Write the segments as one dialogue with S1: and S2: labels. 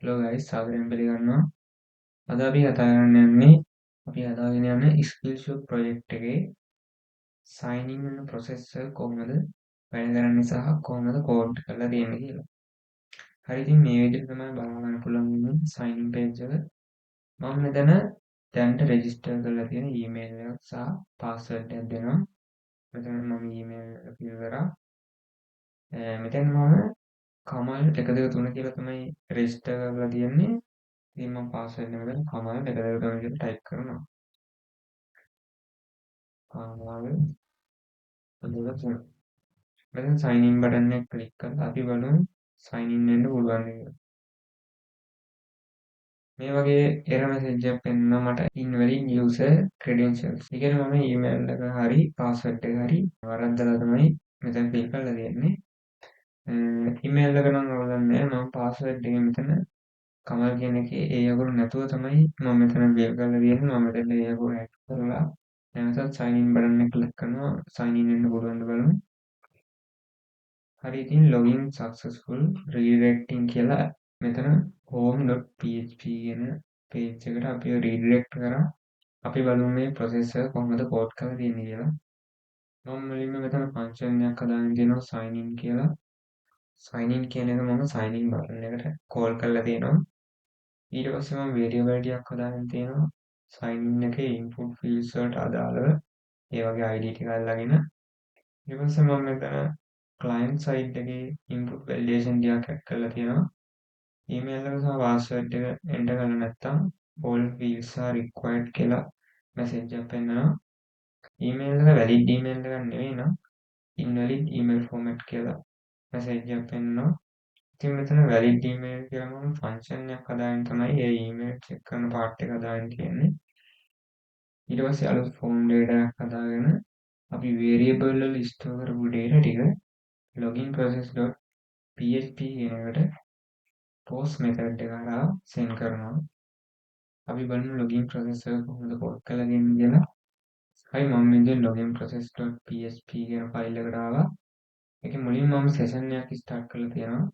S1: Hello guys සාදරයෙන් පිළිගන්නවා. අද අපි කතා කරන්න යන්නේ අපි හදාගෙන යන ස්කිල්ෂොප් ප්‍රොජෙක්ට් එකේ සයින් ඉන් වෙන ප්‍රොසෙස් එක කොහොමද වැඩ කරන්නේ සහ කොහොමද කෝඩ් කරලා තියෙන්නේ කියලා. හරි ඉතින් මේ විදිහට තමයි බලන්න ගන්න පුළුවන් වෙන්නේ සයින් ඉන් පේජ් එක. මම මෙතන දැනට රෙජිස්ටර් කරලා තියෙන ඊමේල් එකක් සහ පාස්වර්ඩ් එකක් දෙනවා. මෙතන මම ඊමේල් එක ෆිල් කරා. මෙතන මම කමල් 1 2 3 කියලා තමයි රෙජිස්ටර් කරලා තියෙන්නේ. ඉතින් මම පාස්වර්ඩ් එක මෙතන කමල් 1 2 3 කියලා ටයිප් කරනවා. කමල් 1 2 3. මෙතන සයින් ඉන් බටන් එක ක්ලික් කරලා අපි බලමු සයින් ඉන් වෙන්න පුළුවන් කියලා. මේ වගේ එරර් මැසේජ් එකක් එනවා මට invalid user credentials. ඒ කියන්නේ මම ඊමේල් එක හරි පාස්වර්ඩ් එක හරි වරද්දලා තමයි මෙතන ෆිල් කරලා තියෙන්නේ. ඊමේල් එක නම් අවුලක් නැහැ. මම පාස්වර්ඩ් එක මෙතන කමල් කියන එකේ ඒ අකුරු නැතුව තමයි මම මෙතන ෆිල් කරලා තියෙන්නේ. මම මෙතන ඒ අකුරු ඇඩ් කරලා නැවතත් සයින් ඉන් බටන් එක ක්ලික් කරනවා. සයින් ඉන් වෙන්න පුළුවන්ද බලමු. හරි ඉතින් login successful redirecting කියලා මෙතන home.php කියන page එකට අපි redirect කරා. අපි බලමු මේ process එක කොහොමද code කරලා තියෙන්නේ කියලා. මම මුලින්ම මෙතන function එකක් හදාගෙන තියෙනවා sign in කියලා. sign in කියන එක මම sign in button එකට call කරලා තියෙනවා. ඊට පස්සේ මම variable ටිකක් හදාගෙන තියෙනවා. sign in එකේ input fields වලට අදාළව ඒ වගේ ID ටික අල්ලගෙන ඊට පස්සේ මම මෙතන client side එකේ input validation ටිකක් ඇඩ් කරලා තියෙනවා. email එක සහ password එක enter කරලා නැත්නම් all fields are required කියලා message එකක් පෙන්නනවා. email එක valid email එකක් නෙවෙයි නම් invalid email format කියලා message එකක් පෙන්නනවා. ඉතින් මෙතන valid email කියලා මම function එකක් හදාගෙන තමයි ඒ email check කරන part එක හදාගෙන තියෙන්නේ. ඊට පස්සේ අලුත් form data එකක් හදාගෙන අපි variable වල store කරපු data ටික login process.php කියන එකට post method එක හරහා send කරනවා. අපි බලමු login process එක කොහොමද code කරලා දෙන්නේ කියලා. හරි මම මෙතන login process.php කියන ෆයිල් එකට ආවා. ඒකේ මුලින්ම මම session එකක් start කරලා තියෙනවා.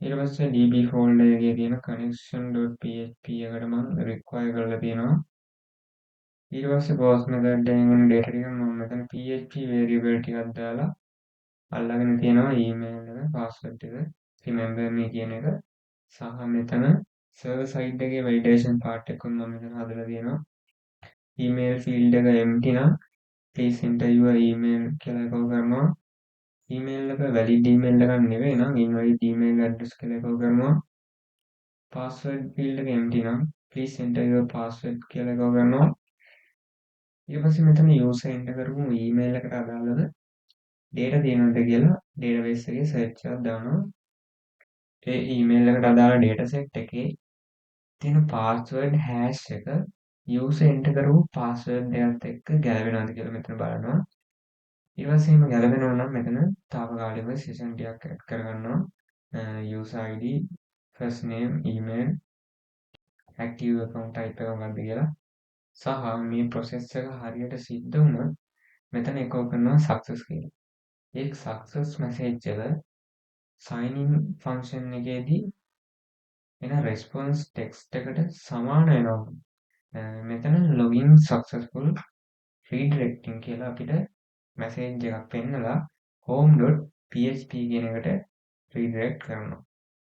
S1: ඊට පස්සේ db folder එකේ තියෙන connection.php එකට මම require කරලා තියෙනවා. ඊට පස්සේ post method එකෙන් එන data ටික මම මෙතන php variable ටිකක් දාලා අල්ලගෙන තියෙනවා email එක password එක remember me කියන එක සහ මෙතන server side එකේ validation part එක මම මෙතන හදලා තියෙනවා email field එක empty නම් please enter your email කියලා එකව කරනවා email එක valid email එකක් නෙවෙයි නම් invalid email address කියලා එකව කරනවා password field එක empty නම් please enter your password කියලා එකව කරනවා ඊට පස්සේ මෙතන user enter කරපු email එකට අදාළව data තියෙනවද කියලා database එකේ search එකක් දානවා ඒ email එකට අදාළ data set එකේ තියෙන password hash එක user enter කරපු password එකත් එක්ක ගැලපෙනවද කියලා මෙතන බලනවා ඊට පස්සේ එහෙම ගැලපෙනවා නම් මෙතන තාවකාලිකව session ටිකක් add කරගන්නවා user id first name email active account type එක මොකක්ද කියලා සහ මේ process එක හරියට සිද්ධ වුණොත් මෙතන echo කරනවා success කියලා. ඒ success message එක sign in function එකේදී එන response text එකට සමාන වෙනවා. මෙතන login successful redirecting කියලා අපිට message එකක් පෙන්නලා home.php කියන එකට redirect කරනවා.